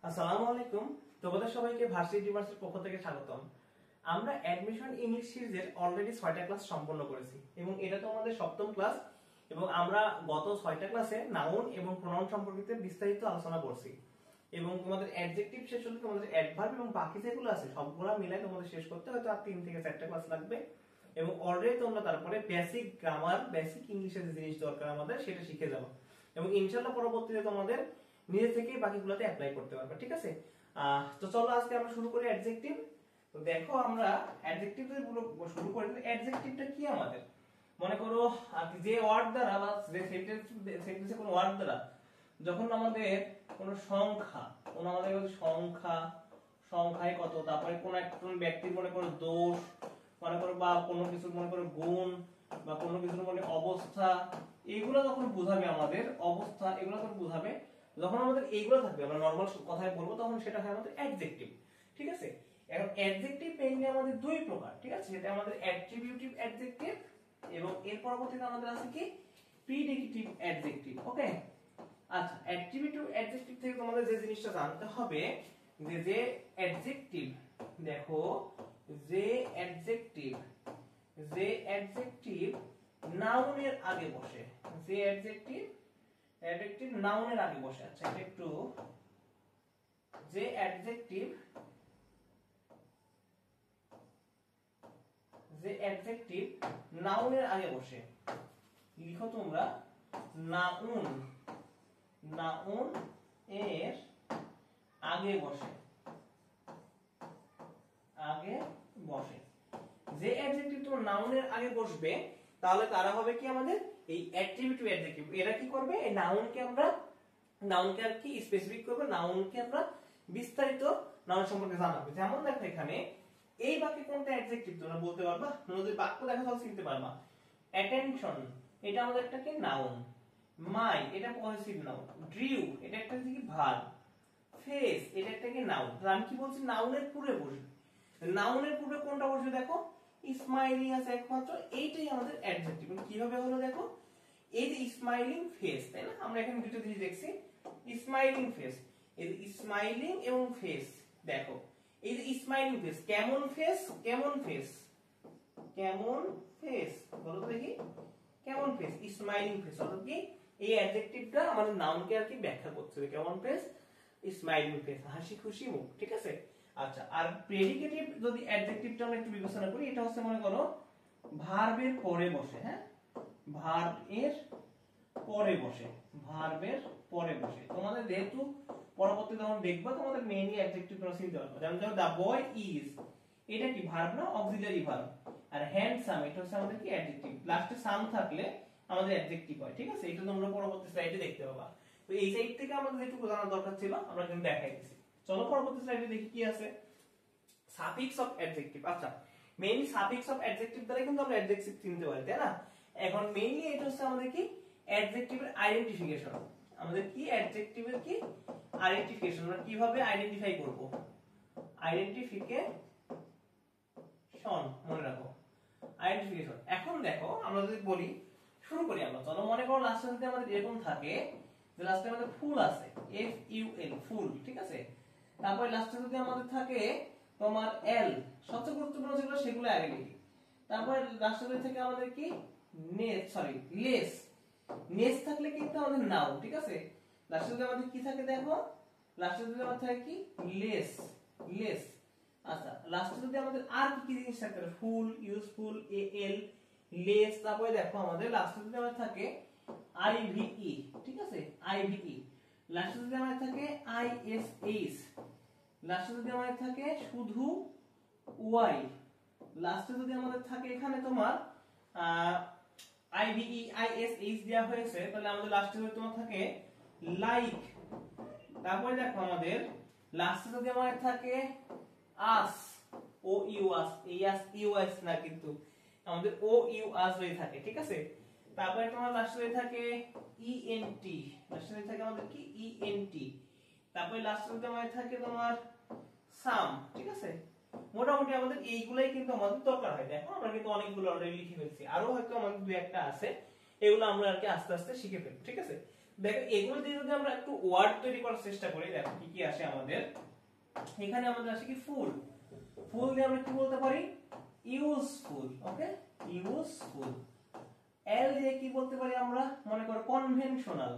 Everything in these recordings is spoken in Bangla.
আসসালামু আলাইকুম। তোমাদের সবাইকে ভার্সিটি ডিভার্সিটির পক্ষ থেকে স্বাগতম। আমরা অ্যাডমিশন ইংলিশ সিরিজের অলরেডি 6টা ক্লাস সম্পন্ন করেছি এবং এটা তো আমাদের 7ম ক্লাস এবং আমরা গত 6টা ক্লাসে নাউন এবং প্রোনাউন সম্পর্কিত বিস্তারিত আলোচনা করছি এবং তোমাদের অ্যাডজেক্টিভ শেষ হলে তোমাদের অ্যাডভার্ব এবং বাকি যেগুলো আছে সবগুলো মিলাই তোমাদের শেষ করতে হয়তো আর 3 থেকে 4টা ক্লাস লাগবে এবং অলরেডি তোমরা তারপরে বেসিক গ্রামার বেসিক ইংলিশের যে জিনিস দরকার আমাদের সেটা শিখে যাবো এবং ইনশাআল্লাহ পরবর্তীতে তোমাদের নিজে থেকে বাকিগুলোতে অ্যাপ্লাই করতে পারবে। ঠিক আছে, তো চলো আজকে আমরা শুরু করি অ্যাডজেক্টিভ। তো দেখো আমরা অ্যাডজেক্টিভ দিয়ে শুরু করি। অ্যাডজেক্টিভটা কি আমাদের মনে করো যে ওয়ার্ড দ্বারা বা যে সেন্টেন্সে কোনো ওয়ার্ড দ্বারা যখন আমাদের কোনো সংখ্যা সংখ্যায় কত, তারপরে কোন একজন ব্যক্তির মনে করো দোষ মনে করো বা কোনো কিছু মনে করো গুণ বা কোনো কিছুর মনে অবস্থা, এগুলো যখন বোঝাবে আমাদের অবস্থা, এগুলো যখন বোঝাবে যখন আমাদের এইগুলো থাকবে আমরা নরমাল কথায় বলবো তখন সেটা হয় আমাদের অ্যাডজেক্টিভ। ঠিক আছে, এখন অ্যাডজেক্টিভ মেইনলি আমাদের দুই প্রকার। ঠিক আছে, সেটা আমাদের অ্যাট্রিবিউটিভ অ্যাডজেক্টিভ এবং এর পরবর্তীতে আমাদের আছে কি প্রিডিকেটিভ অ্যাডজেক্টিভ। ওকে, আচ্ছা, অ্যাট্রিবিউটিভ অ্যাডজেক্টিভ থেকে তোমাদের যে জিনিসটা জানতে হবে যে অ্যাডজেক্টিভ, দেখো যে অ্যাডজেক্টিভ নাউনের আগে বসে, যে অ্যাডজেক্টিভ নাউনের আগে বসে। আচ্ছা, এটা একটু, যে অ্যাডজেক্টিভ নাউনের আগে বসে, লিখো তোমরা নাউন এর আগে বসে। যে অ্যাডজেক্টিভ তোমার নাউনের আগে বসবে তাহলে তারা হবে কি আমাদের এই অ্যাট্রিবিউটিভ অ্যাডজেক্টিভ। এরা কি করবে, এই নাউনকে আর কি স্পেসিফিক করবে, নাউনকে আমরা বিস্তারিত নাউন সম্পর্কে জানাবো। যেমন দেখো এখানে এই বাক্যে কোনটা অ্যাডজেক্টিভ তোমরা বলতে পারবা, যদি বাক্য দেখা তাহলে চিনতে পারবা। অ্যাটেনশন এটা আমাদের একটা কি নাউন, মাই এটা পজিটিভ নাউন, ড্রিউ এটা একটা কি ভার্ব, ফেস এটা একটা কি নাউন। আমি কি বলছি, নাউনের পূর্বে বসবে। নাউনের পূর্বে কোনটা বসবে দেখো, স্মাইলিং আছে একমাত্র, এইটাই আমাদের অ্যাডজেক্টিভ। কিভাবে হলো দেখো, এই যে স্মাইলিং ফেস, তাই না, আমরা এখানে দুটো জিনিস দেখছি, স্মাইলিং ফেস, এই যে স্মাইলিং এবং ফেস। দেখো এই যে স্মাইলিং ফেস, কেমন ফেস বলো তো দেখি, কেমন ফেস, স্মাইলিং ফেস। অর্থাৎ কি এই অ্যাডজেক্টিভটা আমাদের নাউনকে আর কি ব্যাখ্যা করছে, কেমন ফেস, স্মাইলিং ফেস, হাসি খুশি মুখ। ঠিক আছে, আচ্ছা, আর প্রেডিকেটিভ যদি অ্যাডজেক্টিভটা আমরা একটু বিবেচনা করি, এটা হচ্ছে মনে করো ভার্বের পরে বসে। হ্যাঁ, ভার্বের পরে বসে তোমাদের যেহেতু পরবর্তীতে যখন দেখবা তোমাদের মেইনলি অ্যাডজেক্টিভ তোমরা চিনতে পারবে। যেমন ধরো দা বয় ইজ, এটা কি ভার্ব না, অক্সিলারি ভার্ব। আর হ্যান্ডসাম এটা হচ্ছে আমাদের কি অ্যাডজেক্টিভ, লাস্টে সাম থাকলে আমাদের অ্যাডজেক্টিভ হয়। ঠিক আছে, এটা তোমরা পরবর্তী স্লাইডে দেখতে পাবা। তো এই সাইড থেকে আমাদের যেটুকু জানার দরকার ছিল আমরা কিন্তু দেখাই দিয়েছি। চলো পরবর্তী স্লাইডে দেখি কি আছে, সাফিক্স অফ অ্যাডজেক্টিভ। আচ্ছা, মেইনলি সাফিক্স অফ অ্যাডজেক্টিভ দ্বারা কিন্তু আমরা অ্যাডজেক্টিভ চিনতে পারি, তাই না। এখন মেইনলি এটা হচ্ছে আমাদের কি অ্যাডজেক্টিভের আইডেন্টিফিকেশন। আমাদের কি অ্যাডজেক্টিভের কি আইডেন্টিফিকেশন, আমরা কিভাবে আইডেন্টিফাই করব, আইডেন্টিফিকেশন, মনে রাখো আইডেন্টিফিকেশন। এখন দেখো আমরা যদি বলি, শুরু করি আমরা। চলো মনে করো লাস্টে যদি আমাদের এরকম থাকে যে লাস্টে আমাদের ফুল আছে, এফ ইউ এল, ফুল। ঠিক আছে, তারপরে লাস্টে যদি আমাদের থাকে তোমার এল, সবচেয়ে গুরুত্বপূর্ণ যেগুলো সেগুলো আগে লিখি। তারপরে লাস্টে যদি থাকে আমাদের কি নেস থাকলে কিন্তু আমাদের নাউন। ঠিক আছে, লাস্টে যদি আমাদের কি থাকে দেখো, লাস্টে যদি আমাদের থাকে কি লেস। আচ্ছা, লাস্টে যদি আমাদের আর কি কি জিনিস থাকে, ফুল, ইউজফুল, এল, লেস। তারপরে দেখো আমাদের লাস্টে যদি আমাদের থাকে আইভিই। ঠিক আছে, আইভিই। লাস্টে যদি আমাদের থাকে আইএসএইচ। লাস্টে যদি আমাদের থাকে শুধু ওয়াই। লাস্টে যদি আমাদের থাকে এখানে তোমার আইভিই আইএসএইচ দেওয়া হয়েছে, তাহলে আমাদের লাস্টে যদি তোমার থাকে লাইক। তারপরে দেখো আমাদের লাস্টে যদি আমাদের থাকে আস, ও ইউ আস, এই আস ইউ আস না, কিন্তু আমাদের ও ইউ আস হয়ে থাকে। ঠিক আছে, তারপরে তোমার লাস্টে থাকে ইএনটি, লাস্টে থাকে আমাদের কি ইএনটি। তারপরে লাস্টে যদি আমাদের থাকে তোমার সাম। ঠিক আছে, মোটামুটি আমাদের এইগুলাই কিন্তু আমাদের দরকার হয়। দেখো আমরা কিন্তু অনেকগুলো অলরেডি লিখে ফেলছি, আরো হয়তো আমাদের দুই একটা আছে, এগুলো আমরা আর কি আস্তে আস্তে শিখে ফেলবো। ঠিক আছে, দেখো এগুলো দিয়ে যদি আমরা একটু ওয়ার্ড তৈরি করার চেষ্টা করি, দেখো কি কি আসে আমাদের। এখানে আমাদের আসে কি ফুল, ফুল দিয়ে আমরা কি বলতে পারি, ইউজফুল। ওকে, ইউজফুল। এল দিয়ে কি বলতে পারি আমরা, মনে করো কনভেনশনাল,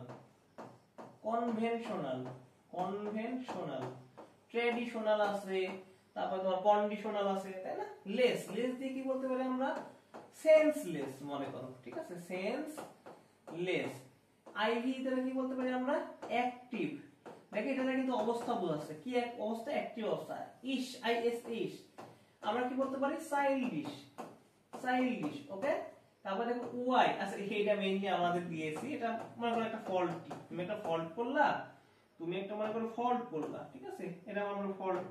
কনভেনশনাল, কনভেনশনাল। ট্র্যাডিশনাল আছে, তারপর তোমার কন্ডিশনাল আছে, তাই না। লেস, লেস দিয়ে কি বলতে পারি আমরা, সেন্সলেস মনে করো, ঠিক আছে, সেন্সলেস। আইভি দ্বারা কি বলতে পারি আমরা, অ্যাক্টিভ। দেখো এটা কিন্তু অবস্থা বোঝাচ্ছে, কি এক অবস্থা, অ্যাক্টিভ অবস্থা। ইশ, আইএস, ইশ। আমরা কি বলতে পারি, চাইল্ডিশ, চাইল্ডিশ। ওকে, তারপর দেখো ওয়াই, আচ্ছা এটা মেইনলি আমাদের দিয়েছি, এটা মনে করো একটা ফল্ট, তুমি একটা ফল্ট করলা, তুমি একটা মনে করো ফল্ট করলা, ঠিক আছে, এটা আমরা ফল্ট,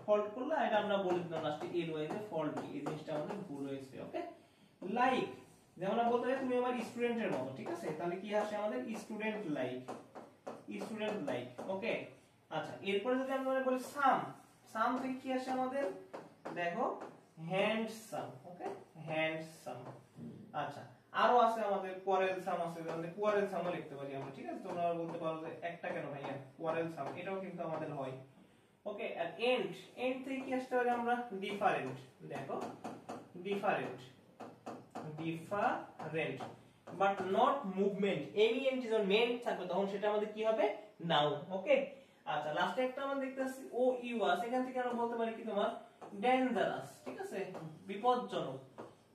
ফল্ট করলা, এটা আমরা বলে দিলাম লাস্টে এল ওয়াই তে ফল্ট, এই জিনিসটা আমাদের ভুল হয়েছে। ওকে, লাইক, যেমন আমরা বলতে পারি তুমি আমার স্টুডেন্টের মতো, ঠিক আছে, তাহলে কি আসে আমাদের, স্টুডেন্ট লাইক, স্টুডেন্ট লাইক। ওকে, আচ্ছা এরপরে যদি আমরা বলি সাম, সাম থেকে কি আসে আমাদের, দেখো হ্যান্ডসাম। ওকে, হ্যান্ডসাম। আচ্ছা আরো আছে আমাদের কোয়ারেলসাম আছে, আমাদের কোয়ারেলসামও লিখতে পারি আমরা, ঠিক আছে। তোমরা বলতে পারো যে একটা কেন ভাইয়া কোয়ারেলসাম, এটাও কিন্তু আমাদের হয়। ওকে, আর এন্ড, এন্ড থেকে কি আসতে পারে আমরা, ডিফারেন্ট। দেখো different, different, but not movement. Any and যখন মেন থাকবে তখন সেটা আমাদের কি হবে, নাউন। ওকে, আচ্ছা লাস্টে একটা আমরা দেখতে আসছি ও ইউ আস, এখান থেকে আমরা বলতে পারি কি তোমার ডেঞ্জারাস, ঠিক আছে, বিপজ্জনক।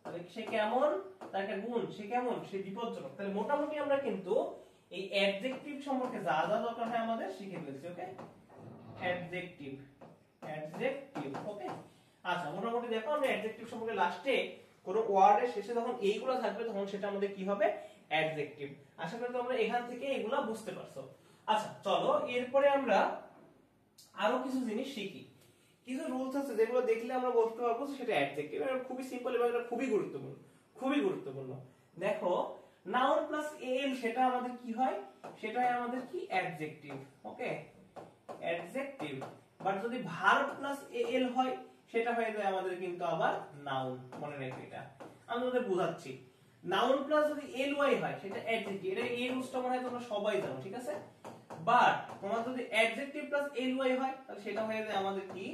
তাহলে সে কেমন, তার একটা গুণ, সে কেমন, সে বিপজ্জনক। তাহলে মোটামুটি আমরা কিন্তু এই অ্যাডজেক্টিভ সম্পর্কে যা যা দরকার হয় আমাদের শিখে ফেলছি। ওকে, অ্যাডজেক্টিভ, অ্যাডজেক্টিভ। ওকে, আচ্ছা মোটামুটি দেখো আমরা অ্যাডজেক্টিভ সম্পর্কে লাস্টে কোন ওয়ার্ডের শেষে যখন এইগুলো থাকবে তখন সেটা আমাদের কি হবে, অ্যাডজেক্টিভ। আশা করি তোমরা এখান থেকে এগুলা বুঝতে পারছো। আচ্ছা চলো এরপরে আমরা আরো কিছু জিনিস শিখি। কিছু রুলস আছে যেগুলো দেখলে আমরা বলতে পারবো সেটা অ্যাডজেক্টিভ। এটা খুবই সিম্পল এবং এটা খুবই গুরুত্বপূর্ণ, খুবই গুরুত্বপূর্ণ। দেখো নাউন প্লাস এল সেটা আমাদের কি হয়, সেটা হয় আমাদের কি, অ্যাডজেক্টিভ। Okay, adjective. বাট যদি ভার্ব প্লাস এল হয় সেটা হয়ে যায় আমাদের কিন্তু আবার নাউন। মনে রেখো এটা, আমি তোমাদের বোঝাচ্ছি। নাউন প্লাস যদি এল ওয়াই হয় সেটা অ্যাডজেক্টিভ, এটা এই রুলসটা মনে হয় তোমরা সবাই জানো, ঠিক আছে। বাট তোমার যদি অ্যাডজেক্টিভ প্লাস এল ওয়াই হয় তাহলে সেটা হয়ে যায় আমাদের কি,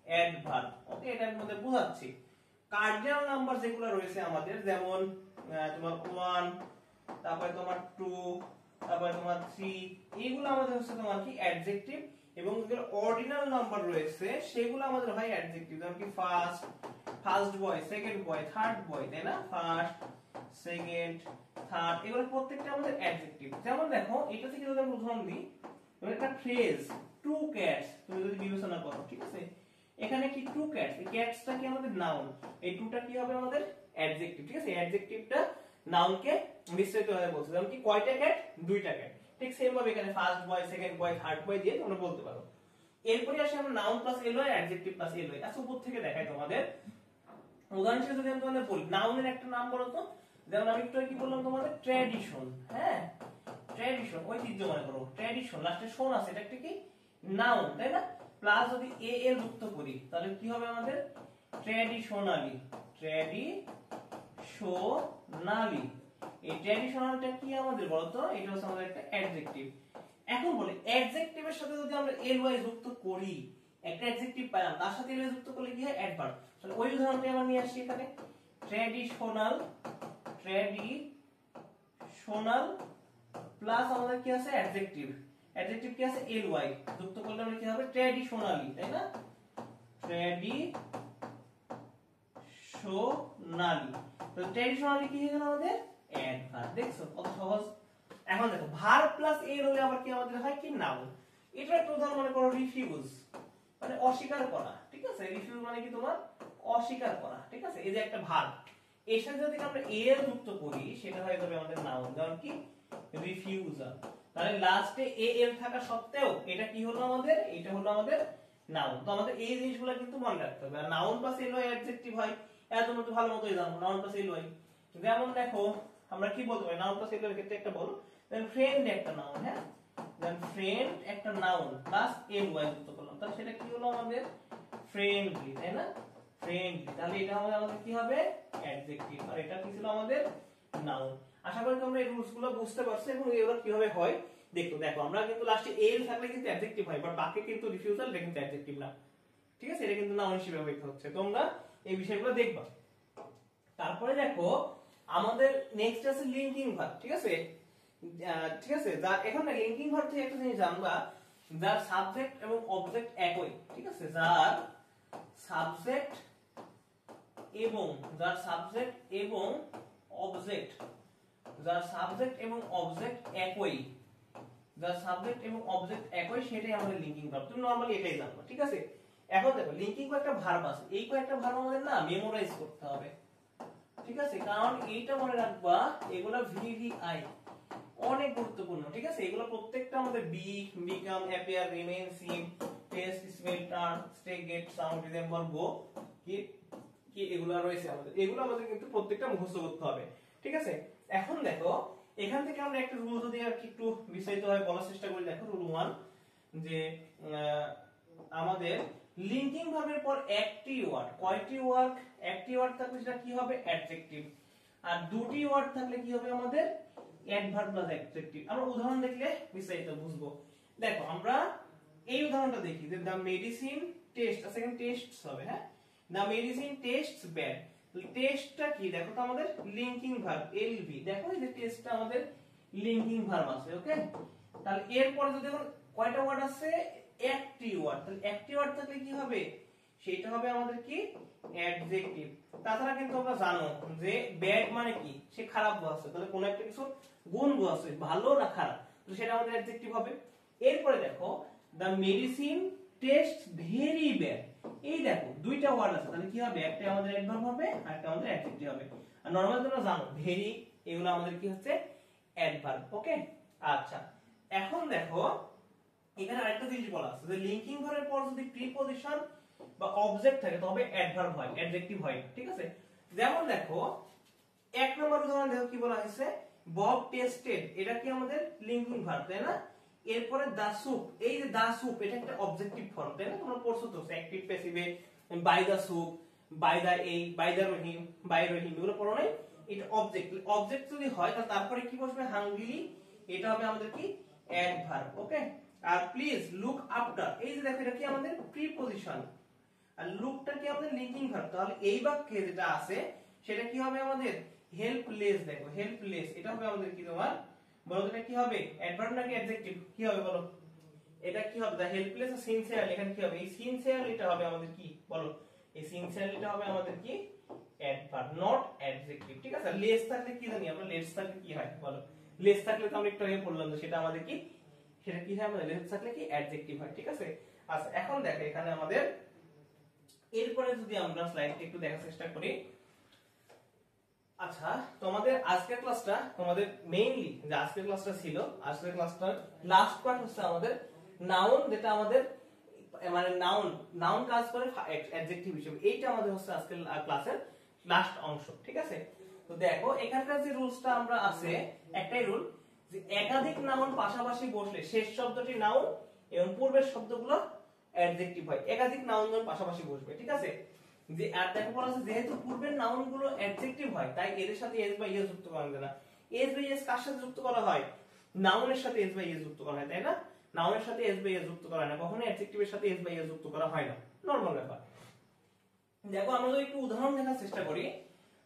অ্যাডভার্ব। ওকে, এটার মধ্যে বোঝাচ্ছি। কার্ডিনাল নাম্বার যেগুলো রয়েছে আমাদের, যেমন তোমার 1, তারপরে তোমার 2, তারপরে তোমার 3, এইগুলো আমাদের হচ্ছে তোমার কি অ্যাডজেক্টিভ। এবং যেগুলো অর্ডিনাল নাম্বার রয়েছে সেগুলো আমাদের হয় অ্যাডজেক্টিভ, যেমন কি first, first boy, second boy, third বয়, তাই না, ফার্স্ট, সেকেন্ড, থার্ড, এগুলো প্রত্যেকটা আমাদের অ্যাডজেক্টিভ। যেমন দেখো এটা থেকে যদি আমরা উদাহরণ দিই, একটা ফ্রেজ টু ক্যাটস তুমি যদি বিবেচনা করো, ঠিক আছে, এখানে কি টু ক্যাটস, এই ক্যাটসটা কি আমাদের নাউন, এই টুটা কি হবে আমাদের অ্যাডজেক্টিভ, ঠিক আছে। অ্যাডজেক্টিভটা নাউনকে মিশ্রিত হয়ে বলছে, যেমন কি কয়টা ক্যাট, দুইটা ক্যাট। ঠিক সেম ভাবে এখানে first boy, second boy, third boy দিয়ে তোমরা বলতে পারো। এরপরে আসে আমরা noun plus L Y, adjective plus L Y. আচ্ছা উপর থেকে দেখাই তোমাদের উদাহরণ হিসেবে যদি আমি তোমাদের বলি, নাউনের একটা নাম বলো তো। যেমন আমি একটু কি বললাম তোমাদের, ট্র্যাডিশন। হ্যাঁ, ট্র্যাডিশন, ঐতিহ্য মনে করো, ট্র্যাডিশন, লাস্টে শোন আছে, এটা একটা কি নাউন, তাই না। প্লাস যদি এ এল যুক্ত করি তাহলে কি হবে আমাদের, ট্র্যাডিশনালি, ট্র্যাডিশনালি। এই ট্র্যাডিশনালটা কি আমাদের বলতো, এটা হচ্ছে আমাদের একটা অ্যাডজেক্টিভ। এখন বলি অ্যাডজেক্টিভের সাথে যদি আমরা এল ওয়াই যুক্ত করি, একটা অ্যাডজেক্টিভ পাইলাম, তার সাথে এল ওয়াই যুক্ত করলে কি হয়, অ্যাডভার্ব। তাহলে ওই উদাহরণটা আমরা নিয়ে আসি এখানে, ট্র্যাডিশনাল, ট্র্যাডিশনাল প্লাস আমাদের কি আছে অ্যাডজেক্টিভ, অ্যাডজেক্টিভ কি আছে এল ওয়াই যুক্ত করলে আমরা কি হবে, ট্র্যাডিশনালি, তাই না, ট্র্যাডিশনালি। তো ট্র্যাডিশনালি কি হয়ে গেল আমাদের অ্যাডভার্ব। দেখছো কত সহজ। এখন দেখো ভার্ব প্লাস এল হলে আবার কি আমাদের হয় কি, নাউন। এটা একটা উদাহরণ মনে করো, রিফিউজ মানে অস্বীকার করা, ঠিক আছে। রিফিউজ মানে কি তোমার অস্বীকার করা, ঠিক আছে। এই যে একটা ভার্ব, এর সাথে যদি আমরা এল যুক্ত করি সেটা হয়ে যাবে আমাদের নাউন, যেমন কি রিফিউজাল। তাহলে লাস্টে এ এল থাকা সত্ত্বেও এটা কি হলো আমাদের, এটা হলো আমাদের নাউন। তো আমাদের এই জিনিসগুলো কিন্তু মনে রাখতে হবে। আর noun plus L Y adjective হয়, এর জন্য তো ভালো মতোই জানো নাউন প্লাস এল ওয়াই। যেমন দেখো আমরা কি বলতে পারি, নাউন প্লাস এল ওয়াই ক্ষেত্রে একটা বলো, দেন ফ্রেন্ড একটা নাউন, হ্যাঁ, দেন ফ্রেন্ড একটা নাউন প্লাস এল ওয়াই যুক্ত করলাম, তাহলে সেটা কি হলো আমাদের ফ্রেন্ডলি, তাই না, ফ্রেন্ডলি। তাহলে এটা আমাদের কি হবে অ্যাডজেক্টিভ, আর এটা কি ছিল আমাদের নাউন। আশা করি তোমরা এই রুলস গুলো বুঝতে পারছো এবং এগুলো কিভাবে হয় দেখো দেখো আমরা কিন্তু লাস্টে এল থাকলে কিন্তু অ্যাডজেক্টিভ হয়, বাট বাকি কিন্তু রিফিউজাল এটা কিন্তু অ্যাডজেক্টিভ না, ঠিক আছে, এটা কিন্তু নাউন হিসেবে ব্যবহৃত হচ্ছে। তোমরা এই বিষয়গুলো দেখবা। তারপরে দেখো আমাদের নেক্সট আছে লিংকিং ভার্ব, ঠিক আছে, ঠিক আছে, যার এখন না লিংকিং ভার্ব থেকে একটা জিনিস জানবা, যার সাবজেক্ট এবং অবজেক্ট একই, ঠিক আছে, যার সাবজেক্ট এবং অবজেক্ট, যার সাবজেক্ট এবং অবজেক্ট একই, যার সাবজেক্ট এবং অবজেক্ট একই, সেটাই আমাদের লিংকিং ভার্ব। তুমি নরমালি এটাই জানবা, ঠিক আছে। এখন দেখো লিংকিং কয়েকটা ভার্ব আছে, এই কয়েকটা ভার্ব আমাদের না মেমোরাইজ করতে হবে, ঠিক আছে, কারণ এইটা মনে রাখবা এগুলা ভিভিআই অনেক গুরুত্বপূর্ণ, ঠিক আছে, এগুলো প্রত্যেকটা আমাদের be, become, appear, remain, seem, taste, smell, turn, stay, get, sound, remember, go, কি কি এগুলো রয়েছে আমাদের, এগুলো আমাদের কিন্তু প্রত্যেকটা মুখস্থ করতে হবে, ঠিক আছে। এখন দেখো এখান থেকে আমরা একটা রুল যদি আর কি একটু বিস্তারিতভাবে বলার চেষ্টা করি, দেখো রুল 1 যে আমাদের লিংকিং ভার্বের পর একটি ওয়ার্ড, কয়টি ওয়ার্ড, একটি ওয়ার্ড থাকলে সেটা কি হবে অ্যাডজেক্টিভ, আর দুটি ওয়ার্ড থাকলে কি হবে আমাদের অ্যাডভার্ব প্লাস অ্যাডজেক্টিভ। আমরা উদাহরণ দেখলে বিস্তারিত বুঝবো। দেখো আমরা এই উদাহরণটা দেখি যে দা মেডিসিন টেস্ট, সেকেন্ড টেস্টস হবে, হ্যাঁ, দা মেডিসিন টেস্টস ব্যাড, টেস্টটা কি দেখো তো আমাদের লিংকিং ভার্ব এলভি, দেখো এই যে টেস্টটা আমাদের লিংকিং ভার্ব আছে, ওকে। তাহলে এরপরে যদি এখন কয়টা ওয়ার্ড আছে একটি ওয়ার্ড, তাহলে একটি ওয়ার্ড থাকলে কি হবে সেটা হবে আমাদের কি অ্যাডজেক্টিভ। তাছাড়া কিন্তু আমরা জানো যে ব্যাড মানে কি সে খারাপ বোঝাচ্ছে, তাহলে কোন একটা কিছু গুণ বোঝাচ্ছে ভালো না খারাপ, তো সেটা আমাদের অ্যাডজেক্টিভ হবে। এরপরে দেখো দা মেডিসিন টেস্ট ভেরি ব্যাড, এই দেখো দুইটা ওয়ার্ড আছে, তাহলে কি হবে একটা আমাদের অ্যাডভার্ব হবে আর একটা আমাদের অ্যাডজেক্টিভ হবে। আর নরমালি তোমরা জানো ভেরি এগুলো আমাদের কি হচ্ছে অ্যাডভার্ব, ওকে। আচ্ছা এখন দেখো এখানে আরেকটা জিনিস বলা আছে যে লিংকিং ভার্বের পর যদি প্রিপজিশন বা অবজেক্ট থাকে তবে অ্যাডভার্ব হয়, অ্যাডজেক্টিভ হয়, ঠিক আছে। যেমন দেখো এক নম্বর উদাহরণ দেখো কি বলা হয়েছে বব টেস্টেড, এটা কি আমাদের লিংকিং ভার্ব, তাই না। এরপরে দা স্যুপ, এই যে দা স্যুপ এটা একটা অবজেক্টিভ ফর্ম, তাই না, তোমরা পড়ছো তো অ্যাক্টিভ প্যাসিভে বাই দা স্যুপ, বাই দা এই, বাই দা রহিম, বাই রহিম, এগুলো পড়ো নাই, এটা অবজেক্ট, অবজেক্ট যদি হয় তাহলে তারপরে কি বসবে হাঙ্গরিলি, এটা হবে আমাদের কি অ্যাডভার্ব, ওকে। আর প্লিজ লুক আফটার, এই যে দেখো এটা কি আমাদের প্রিপজিশন, আর লুকটা কি আমাদের লিংকিং ভার্ব, তাহলে এই বাক্যে যেটা আছে সেটা কি হবে আমাদের হেল্পলেস, দেখো হেল্পলেস এটা হবে আমাদের কি তোমার বলো তো, এটা কি হবে অ্যাডভার্ব নাকি অ্যাডজেক্টিভ, কি হবে বলো, এটা কি হবে দা হেল্পলেস আর সিনসিয়ার, এখানে কি হবে এই সিনসিয়ার, এটা হবে আমাদের কি বলো, এই সিনসিয়ার এটা হবে আমাদের কি অ্যাডভার্ব নট অ্যাডজেক্টিভ, ঠিক আছে। লেস থাকলে কি জানি আমরা, লেস থাকলে কি হয় বলো, লেস থাকলে তো আমরা একটু আগে বললাম যে সেটা আমাদের কি, সেটা কি হয় আমাদের লেস থাকলে কি অ্যাডজেক্টিভ হয়, ঠিক আছে। আচ্ছা এখন দেখো এখানে আমাদের এরপরে যদি আমরা স্লাইডটা একটু দেখার চেষ্টা করি। আচ্ছা তোমাদের আজকের ক্লাসটা তোমাদের মেইনলি যে আজকের ক্লাসটা ছিল, আজকের ক্লাসটার লাস্ট পার্ট হচ্ছে আমাদের নাউন, যেটা আমাদের মানে নাউন কাজ করে অ্যাডজেক্টিভ হিসেবে, এইটা আমাদের হচ্ছে আজকের ক্লাসের লাস্ট অংশ, ঠিক আছে। তো দেখো এখানকার যে রুলসটা আমরা আছে, একটাই রুল যে একাধিক নাউন পাশাপাশি বসলে শেষ শব্দটি নাউন এবং পূর্বের শব্দগুলো অ্যাডজেক্টিভ হয়, একাধিক নাউন পাশাপাশি বসবে, ঠিক আছে। যে আর দেখো বলা আছে যেহেতু পূর্বের নাউন গুলো অ্যাডজেক্টিভ হয় তাই এদের সাথে এস বাই এস যুক্ত করা যায় না। এস বাই এস কার সাথে যুক্ত করা হয়, নাউনের সাথে এস বাই এস যুক্ত করা হয়, তাই না, নাউনের সাথে এস বাই এস যুক্ত করা হয় না, কখনো অ্যাডজেক্টিভের সাথে এস বাই এস যুক্ত করা হয় না, নরমাল ব্যাপার। দেখো আমরা যদি একটু উদাহরণ দেখার চেষ্টা করি,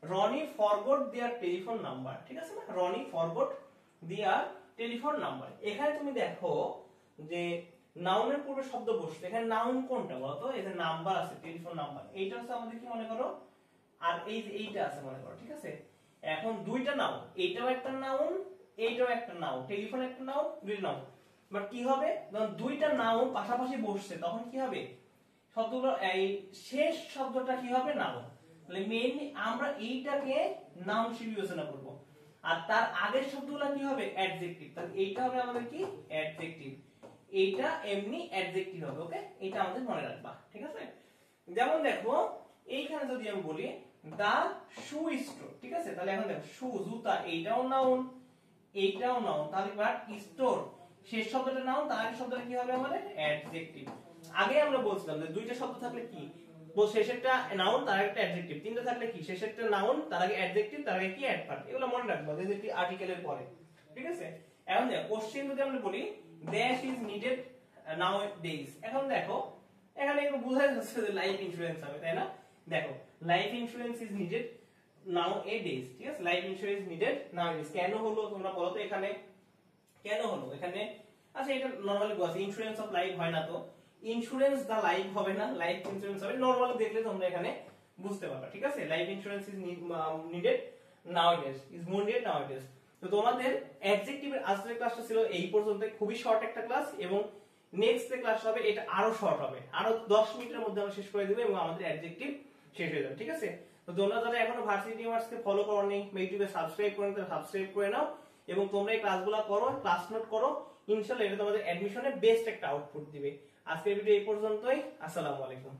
রনি ফরগট দেয়ার টেলিফোন নাম্বার, ঠিক আছে না, রনি ফরগট দেয়ার টেলিফোন নাম্বার, এখানে তুমি দেখো যে নাউনের পূর্বে শব্দ বসছে, এখানে নাউন কোনটা বলতো, এই যে নাম্বার আছে টেলিফোন নাম্বার, এইটা হচ্ছে আমাদের কি মনে করো, আর এই যে এইটা আছে মনে করো, ঠিক আছে। এখন দুইটা নাউন, এইটাও একটা নাউন এইটাও একটা নাউন, টেলিফোন একটা নাউন, দুইটা নাউন, বাট কি হবে যখন দুইটা নাউন পাশাপাশি বসছে তখন কি হবে শব্দগুলো এই শেষ শব্দটা কি হবে নাউন, তাহলে মেইনলি আমরা এইটাকে নাউন হিসেবে বিবেচনা করব, আর তার আগের শব্দগুলো কি হবে অ্যাডজেক্টিভ, তাহলে এইটা হবে আমাদের কি অ্যাডজেক্টিভ, এইটা এমনি অ্যাডজেক্টিভ হবে, ওকে, এটা আমাদের মনে রাখবা, ঠিক আছে। যেমন দেখো এইখানে যদি আমি বলি দা শু স্টোর, ঠিক আছে, তাহলে এখন দেখো শু জুতা, এইটাও নাউন এইটাও নাউন, তাহলে বাট স্টোর শেষ শব্দটা নাউন, তার আগের শব্দটা কি হবে আমাদের অ্যাডজেক্টিভ। আগে আমরা বলছিলাম যে দুইটা শব্দ থাকলে কি বল, শেষেরটা নাউন তার একটা অ্যাডজেক্টিভ, তিনটা থাকলে কি শেষেরটা নাউন তার আগে অ্যাডজেক্টিভ তার আগে কি অ্যাডভার্ব, এগুলো মনে রাখবা যে আর্টিকেলের পরে, ঠিক আছে। এখন দেখো কোশ্চেন যদি আমরা বলি dash is needed now days, এখন দেখো এখানে একটু বোঝা যাচ্ছে যে লাইফ ইন্স্যুরেন্স হবে, তাই না? দেখো life insurance is needed now A days, ঠিক আছে? লাইফ ইন্স্যুরেন্স নিডেড নাও ডেজ কেন হলো তোমরা বলো তো এখানে কেন হলো এখানে? আচ্ছা এটা নরমালি বলছি ইন্স্যুরেন্স অফ লাইফ হয় না, তো ইন্স্যুরেন্স দা লাইফ হবে না, লাইফ ইন্স্যুরেন্স হবে। নরমালি দেখলে তোমরা এখানে বুঝতে পারবে, ঠিক আছে? Life insurance is needed nowadays, is more needed nowadays. তো তোমাদের অ্যাডজেক্টিভের আজকের ক্লাসটা ছিল এই পর্যন্ত, খুবই শর্ট একটা ক্লাস, এবং নেক্সট যে ক্লাস হবে এটা আরো শর্ট হবে, আরো 10 মিনিটের মধ্যে আমরা শেষ করে দেব এবং আমাদের অ্যাডজেক্টিভ শেষ হয়ে যাবে, ঠিক আছে? তো তোমরা যারা এখনো ভার্সিটি ইউনিভার্সকে ফলো করোনি, ইউটিউবে সাবস্ক্রাইব করোনি, তাহলে সাবস্ক্রাইব করে নাও এবং তোমরা এই ক্লাসগুলো করো, ক্লাস নোট করো, ইনশাআল্লাহ এটা তোমাদের অ্যাডমিশনে বেস্ট একটা আউটপুট দিবে। আজকের ভিডিও এই পর্যন্তই, আসসালামু আলাইকুম।